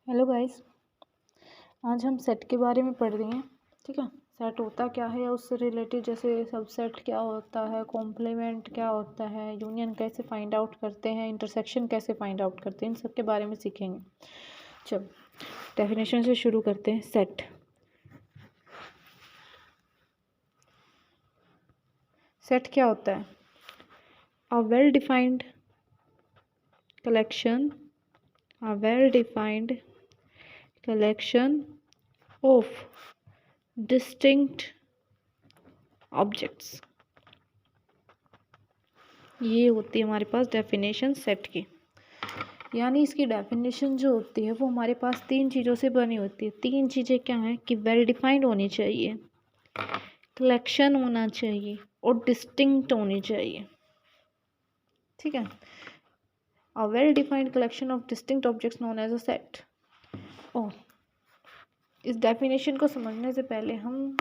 Hello guys. आज हम set के बारे में पढ़ रहे हैं। ठीक है, सेट होता क्या है या उससे रिलेटेड जैसे सबसेट क्या होता है, कॉम्प्लीमेंट क्या होता है, यूनियन कैसे फाइंड आउट करते हैं, इंटरसेक्शन कैसे फाइंड आउट करते हैं, इन सब के बारे में सीखेंगे। चल डेफिनेशन से शुरू करते हैं। सेट क्या होता है? A well defined collection of distinct objects। ये होती है हमारे पास डेफिनेशन सेट की। यानी इसकी डेफिनेशन जो होती है वो हमारे पास तीन चीज़ों से बनी होती है। तीन चीज़ें क्या हैं कि वेल डिफाइंड होनी चाहिए, कलेक्शन होना चाहिए और डिस्टिंक्ट होनी चाहिए। ठीक है, a well defined collection of distinct objects known as a set. और इस डेफिनेशन को समझने से पहले हम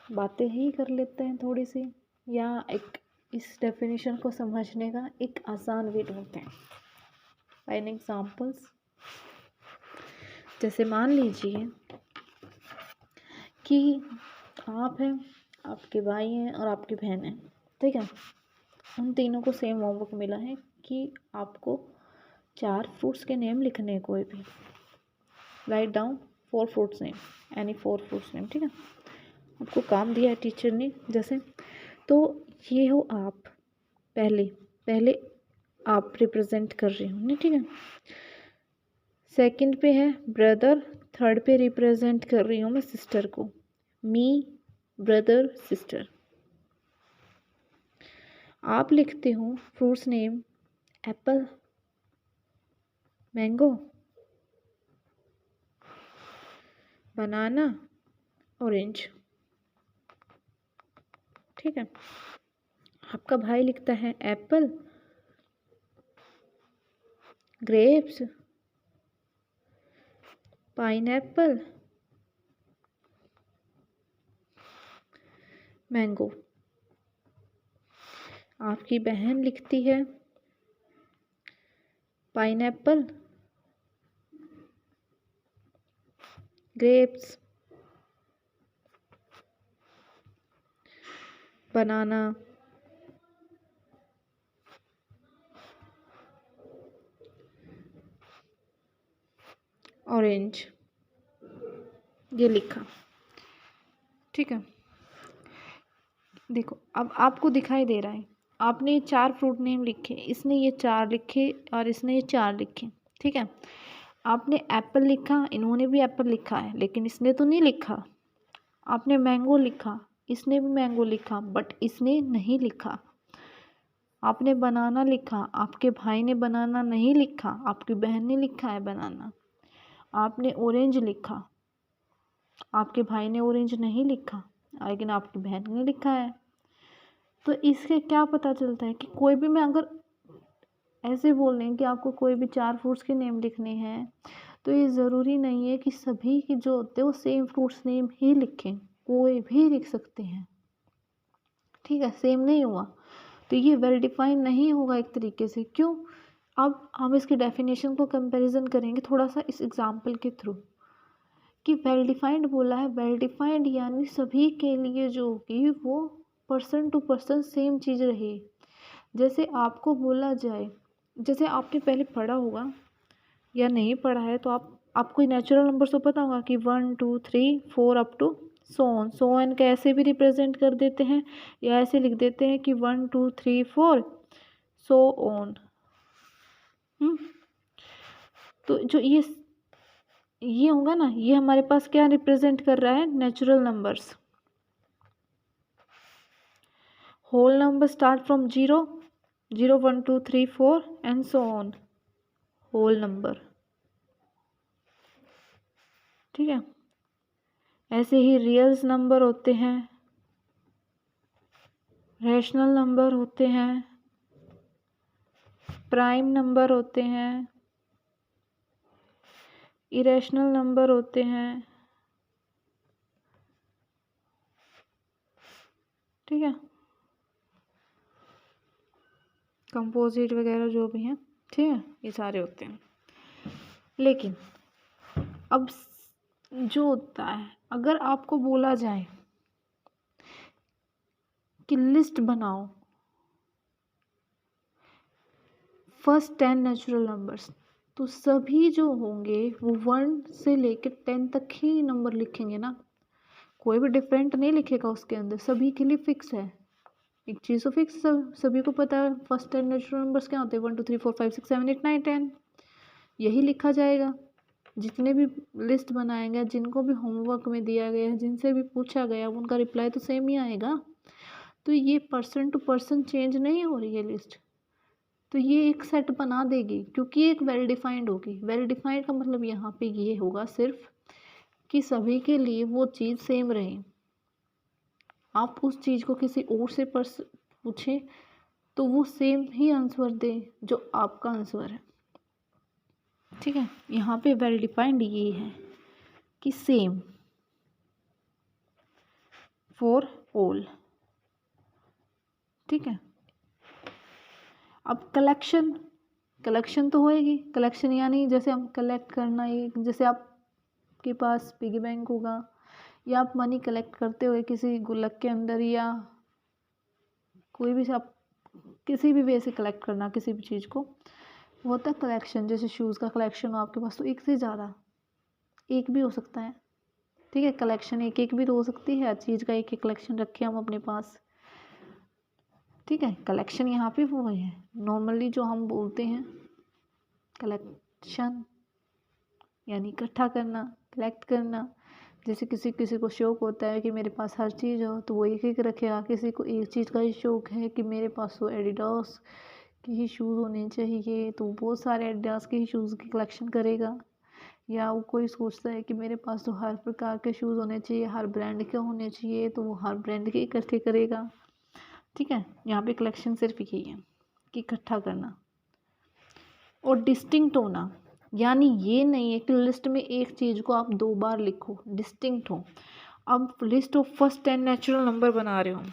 बातें ही कर लेते हैं थोड़ी सी, या एक इस डेफिनेशन को समझने का एक आसान वे ढूंढते हैं बाय एन एग्जाम्पल्स। जैसे मान लीजिए कि आप हैं, आपके भाई हैं और आपकी बहन है। ठीक है, उन तीनों को सेम होमवर्क मिला है कि आपको 4 फ्रूट्स के नेम लिखने हैं। कोई भी write down 4 fruits name, any 4 fruits name. ठीक है, आपको काम दिया है टीचर ने। जैसे तो ये हो आप, पहले आप रिप्रेजेंट कर रहे हो। ठीक है, सेकंड पे है ब्रदर, थर्ड पे रिप्रेजेंट कर रही हूँ मैं सिस्टर को, मी ब्रदर सिस्टर। आप लिखते हो फ्रूट्स नेम एप्पल, मैंगो, बनाना, ऑरेंज। ठीक है, आपका भाई लिखता है एप्पल, ग्रेप्स, पाइनएप्पल, मैंगो। आपकी बहन लिखती है पाइनएप्पल, ग्रेप्स, बनाना, ऑरेंज। ये लिखा। ठीक है, देखो अब आपको दिखाई दे रहा है, आपने 4 फ्रूट नेम लिखे, इसने ये 4 लिखे और इसने ये 4 लिखे। ठीक है, आपने एप्पल लिखा, इन्होंने भी एप्पल लिखा है लेकिन इसने तो नहीं लिखा। आपने मैंगो लिखा, इसने भी मैंगो लिखा बट इसने नहीं लिखा। आपने बनाना लिखा, आपके भाई ने बनाना नहीं लिखा, आपकी बहन ने लिखा है बनाना। आपने ऑरेंज लिखा, आपके भाई ने ऑरेंज नहीं लिखा लेकिन आपकी बहन ने लिखा है। तो इससे क्या पता चलता है कि कोई भी, मैं अगर ऐसे बोल रही हूँ कि आपको कोई भी 4 फ्रूट्स के नेम लिखने हैं तो ये ज़रूरी नहीं है कि सभी के जो होते हैं वो सेम फ्रूट्स नेम ही लिखें, कोई भी लिख सकते हैं। ठीक है, सेम नहीं हुआ तो ये वेल डिफाइन नहीं होगा एक तरीके से। क्यों? अब हम इसकी डेफिनेशन को कंपैरिजन करेंगे थोड़ा सा इस एग्जाम्पल के थ्रू कि वेल डिफाइंड बोला है। वेल डिफाइंड यानी सभी के लिए जो होगी वो पर्सन टू पर्सन सेम चीज़ रहे। जैसे आपको बोला जाए, जैसे आपने पहले पढ़ा होगा या नहीं पढ़ा है तो आपको नेचुरल नंबर तो पता होगा कि 1 2 3 4 अप टू सो ऑन कैसे भी रिप्रेजेंट कर देते हैं या ऐसे लिख देते हैं कि 1 2 3 4 सो ऑन। तो जो ये होगा ना, ये हमारे पास क्या रिप्रेजेंट कर रहा है? Natural numbers. Whole number start from 0 0 1 2 3 4 and so on, whole number. ठीक है, ऐसे ही रियल्स नंबर होते हैं, रैशनल नंबर होते हैं, प्राइम नंबर होते हैं, इरेशनल नंबर होते हैं। ठीक है, कंपोजिट वगैरह जो भी हैं, ठीक है, ये सारे होते हैं। लेकिन अब जो होता है, अगर आपको बोला जाए कि लिस्ट बनाओ फर्स्ट 10 नेचुरल नंबर्स, तो सभी जो होंगे वो 1 से लेकर 10 तक ही नंबर लिखेंगे ना, कोई भी डिफरेंट नहीं लिखेगा उसके अंदर, सभी के लिए फिक्स है। एक चीज़ तो फिक्स सभी को पता है फर्स्ट 10 नेचुरल नंबर्स क्या होते हैं, 1 2 3 4 5 6 7 8 9 10, यही लिखा जाएगा। जितने भी लिस्ट बनाएंगे, जिनको भी होमवर्क में दिया गया है, जिनसे भी पूछा गया, उनका रिप्लाई तो सेम ही आएगा। तो ये पर्सन टू पर्सन चेंज नहीं हो रही है लिस्ट, तो ये एक सेट बना देगी क्योंकि एक वेल डिफाइंड होगी। वेल डिफाइंड का मतलब यहाँ पे ये होगा सिर्फ कि सभी के लिए वो चीज़ सेम रहे। आप उस चीज़ को किसी और से पूछें तो वो सेम ही आंसर दे जो आपका आंसर है, ठीक है। यहाँ पे वेल डिफाइंड ये है कि सेम फॉर ऑल, ठीक है। अब कलेक्शन तो होएगी। कलेक्शन यानी जैसे हम कलेक्ट करना, ही जैसे आपके पास पिगी बैंक होगा या आप मनी कलेक्ट करते हुए किसी गुल्लक के अंदर, या कोई भी आप किसी भी वे से कलेक्ट करना किसी भी चीज़ को, होता है कलेक्शन। जैसे शूज़ का कलेक्शन हो आपके पास तो एक से ज़्यादा, एक भी हो सकता है, ठीक है। कलेक्शन एक एक भी तो हो सकती है, हर चीज़ का एक एक कलेक्शन रखे हम अपने पास, ठीक है। कलेक्शन यहाँ पे वो है नॉर्मली जो हम बोलते हैं कलेक्शन, यानी इकट्ठा करना, कलेक्ट करना। जैसे किसी किसी को शौक़ होता है कि मेरे पास हर चीज़ हो तो वो एक एक रखेगा, किसी को एक चीज़ का ही शौक़ है कि मेरे पास तो एडिडास के ही शूज़ होने चाहिए तो बहुत सारे एडिडास के ही शूज़ की कलेक्शन करेगा। या वो कोई सोचता है कि मेरे पास तो हर प्रकार के शूज़ होने चाहिए, हर ब्रांड के होने चाहिए, तो वो हर ब्रांड के इकट्ठे करेगा, ठीक है। यहाँ पे कलेक्शन सिर्फ यही है कि इकट्ठा करना। और डिस्टिंक्ट होना, यानी ये नहीं है कि लिस्ट में एक चीज़ को आप 2 बार लिखो, डिस्टिंक्ट हो। अब list of first 10 natural number बना रहे हो,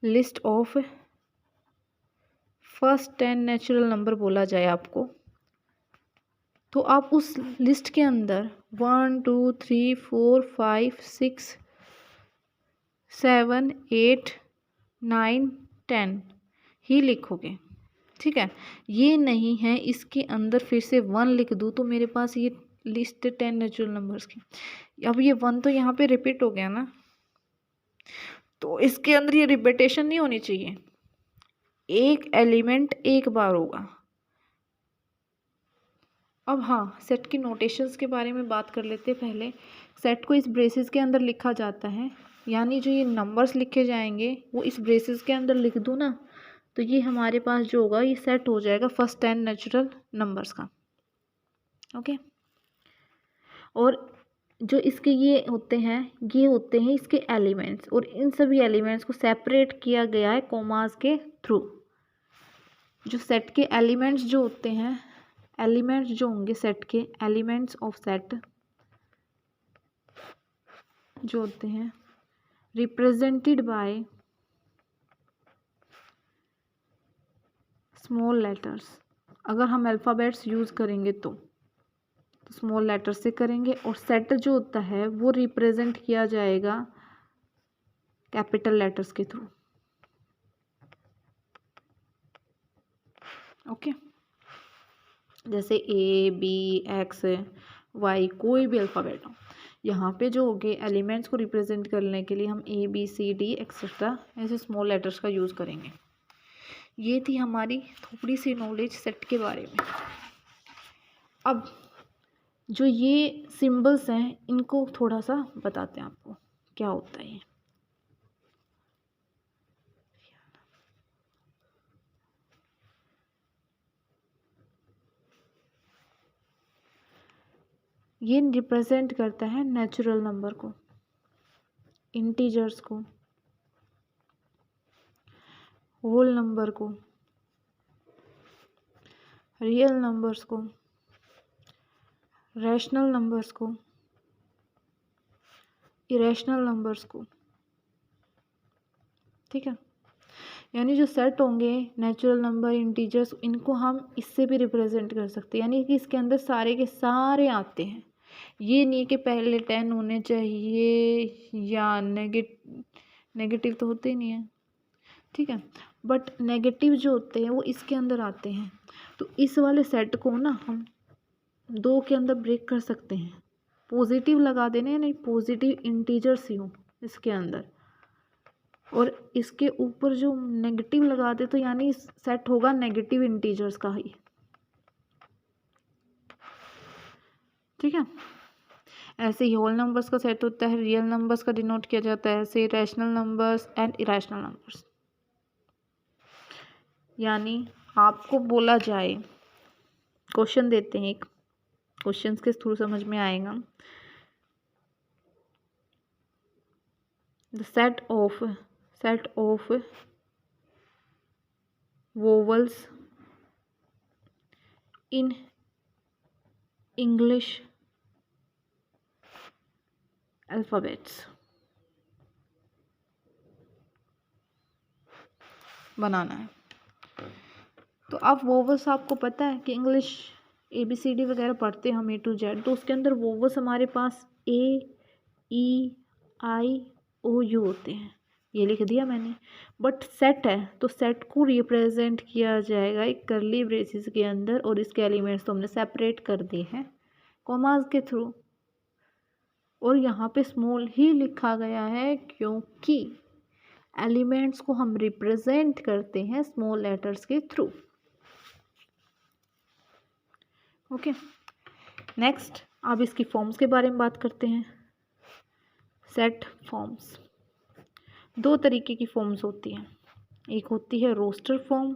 list of first 10 natural number बोला जाए आपको, तो आप उस लिस्ट के अंदर 1 2 3 4 5 6 7 8 9 10 ही लिखोगे, ठीक है। ये नहीं है इसके अंदर फिर से 1 लिख दूँ तो मेरे पास ये लिस्ट 10 नेचुरल नंबर्स की, अब ये 1 तो यहाँ पे रिपीट हो गया ना, तो इसके अंदर ये रिपीटेशन नहीं होनी चाहिए, एक एलिमेंट एक बार होगा। अब हाँ, सेट की नोटेशंस के बारे में बात कर लेते हैं। पहले सेट को इस ब्रेसेस के अंदर लिखा जाता है, यानी जो ये नंबर्स लिखे जाएंगे वो इस ब्रेसेस के अंदर लिख दूँ ना, तो ये हमारे पास जो होगा ये सेट हो जाएगा फर्स्ट 10 नेचुरल नंबर्स का, ओके। और जो इसके ये होते हैं इसके एलिमेंट्स, और इन सभी एलिमेंट्स को सेपरेट किया गया है कॉमास के थ्रू। जो सेट के एलिमेंट्स जो होते हैं, एलिमेंट्स जो होंगे सेट के, एलिमेंट्स ऑफ सेट जो होते हैं रिप्रेजेंटेड बाय स्मॉल लेटर्स। अगर हम अल्फ़ाबेट्स यूज़ करेंगे तो स्मॉल लेटर से करेंगे, और सेट जो होता है वो रिप्रेजेंट किया जाएगा कैपिटल लेटर्स के थ्रू, ओके। जैसे ए बी एक्स वाई कोई भी अल्फ़ाबेट हो, यहाँ पे जो होंगे एलिमेंट्स को रिप्रेजेंट करने के लिए हम A B C D etcetera ऐसे स्मॉल लेटर्स का यूज़ करेंगे। ये थी हमारी थोड़ी सी नॉलेज सेट के बारे में। अब जो ये सिंबल्स हैं इनको थोड़ा सा बताते हैं आपको क्या होता है ये रिप्रेजेंट करता है नेचुरल नंबर को, इंटीजर्स को, होल नंबर को, रियल नंबर्स को, रैशनल नंबर्स को, इरेशनल नंबर्स को, ठीक है। यानी जो सेट होंगे नेचुरल नंबर इंटीजर्स, इनको हम इससे भी रिप्रेजेंट कर सकते हैं, यानी कि इसके अंदर सारे के सारे आते हैं। ये नहीं कि पहले 10 होने चाहिए या नेगेटिव तो होते ही नहीं है, ठीक है, बट नेगेटिव जो होते हैं वो इसके अंदर आते हैं। तो इस वाले सेट को ना हम 2 के अंदर ब्रेक कर सकते हैं, पॉजिटिव लगा देने या नहीं, पॉजिटिव इंटीजर्स ही हो इसके अंदर, और इसके ऊपर जो नेगेटिव लगा दे तो यानी सेट होगा नेगेटिव इंटीजर्स का ही, ठीक है। ऐसे ही होल नंबर्स का सेट होता है, रियल नंबर्स का डिनोट किया जाता है ऐसे, rational numbers and irrational numbers. यानी आपको बोला जाए, क्वेश्चन देते हैं, एक क्वेश्चंस के थ्रू समझ में आएगा। The set of vowels in English alphabets बनाना है। तो अब वोवल्स आपको पता है कि इंग्लिश ABCD वगैरह पढ़ते हैं हम A to Z, तो उसके अंदर वोवल्स हमारे पास AEIOU होते हैं, ये लिख दिया मैंने। बट सेट है तो सेट को रिप्रेजेंट किया जाएगा एक करली ब्रेसेस के अंदर, और इसके एलिमेंट्स तो हमने सेपरेट कर दिए हैं कॉमास के थ्रू, और यहाँ पे स्मॉल ही लिखा गया है क्योंकि एलिमेंट्स को हम रिप्रेजेंट करते हैं स्मॉल लेटर्स के थ्रू। ओके, नेक्स्ट अब इसकी फॉर्म्स के बारे में बात करते हैं। सेट फॉर्म्स, 2 तरीके की फॉर्म्स होती हैं, एक होती है रोस्टर फॉर्म,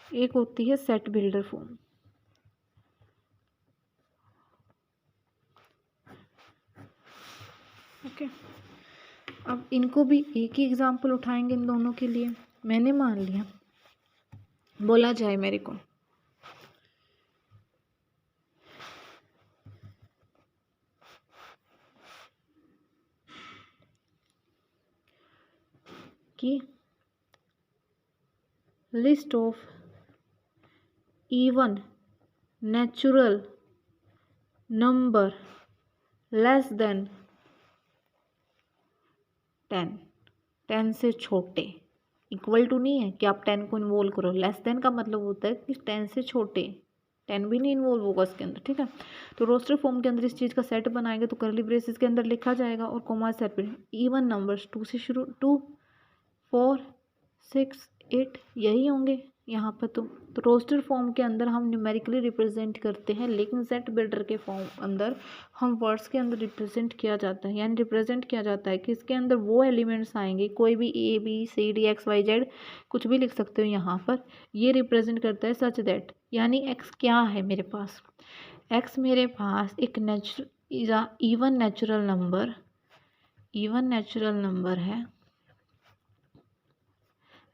एक होती है सेट बिल्डर फॉर्म। ओके, अब इनको भी एक ही एग्जांपल उठाएंगे इन दोनों के लिए। मैंने मान लिया, बोला जाए मेरे को कि list of even natural number less than 10 से छोटे, इक्वल टू नहीं है कि आप 10 को इन्वॉल्व करो, लेस देन का मतलब होता है कि 10 से छोटे, 10 भी नहीं इन्वॉल्व होगा इसके अंदर, ठीक है। तो रोस्टर फॉर्म के अंदर इस चीज़ का सेट बनाएंगे तो करली ब्रेसेस के अंदर लिखा जाएगा और कॉमा सेट पे इवन नंबर्स 2 से शुरू, 2 4 6 8 यही होंगे यहाँ पर। तो रोस्टर फॉर्म के अंदर हम न्यूमेरिकली रिप्रेजेंट करते हैं, लेकिन सेट बिल्डर के फॉर्म अंदर हम वर्ड्स के अंदर रिप्रेजेंट किया जाता है, यानी रिप्रेजेंट किया जाता है कि इसके अंदर वो एलिमेंट्स आएंगे, कोई भी ABCD XYZ कुछ भी लिख सकते हो यहाँ पर, ये रिप्रेजेंट करता है सच दैट, यानी x क्या है मेरे पास, x मेरे पास एक इवन नेचुरल नंबर है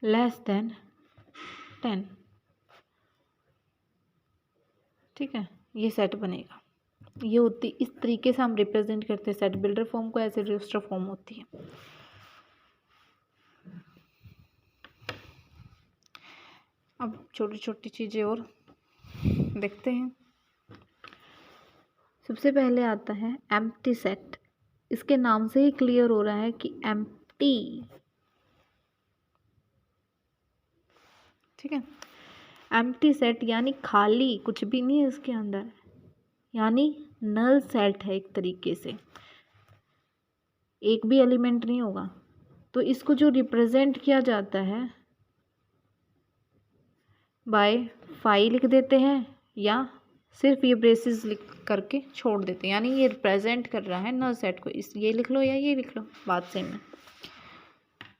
लेस देन 10, ठीक है, ये सेट बनेगा। ये होती, इस तरीके से हम रिप्रेजेंट करते हैं सेट बिल्डर फॉर्म को, ऐसे रोस्टर फॉर्म होती है। अब छोटी छोटी चीज़ें और देखते हैं। सबसे पहले आता है एम्प्टी सेट, इसके नाम से ही क्लियर हो रहा है कि एम्प्टी, ठीक है। एम्प्टी सेट यानी खाली, कुछ भी नहीं है इसके अंदर, यानी नल सेट है, एक तरीके से एक भी एलिमेंट नहीं होगा। तो इसको जो रिप्रेजेंट किया जाता है बाय 5 लिख देते हैं, या सिर्फ ये ब्रेसेस लिख करके छोड़ देते हैं, यानी ये रिप्रेजेंट कर रहा है नल सेट को, इस ये लिख लो या ये लिख लो, बात सेम है।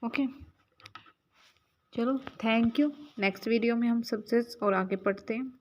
ओके, चलो थैंक यू। नेक्स्ट वीडियो में हम सबसे और आगे पढ़ते हैं।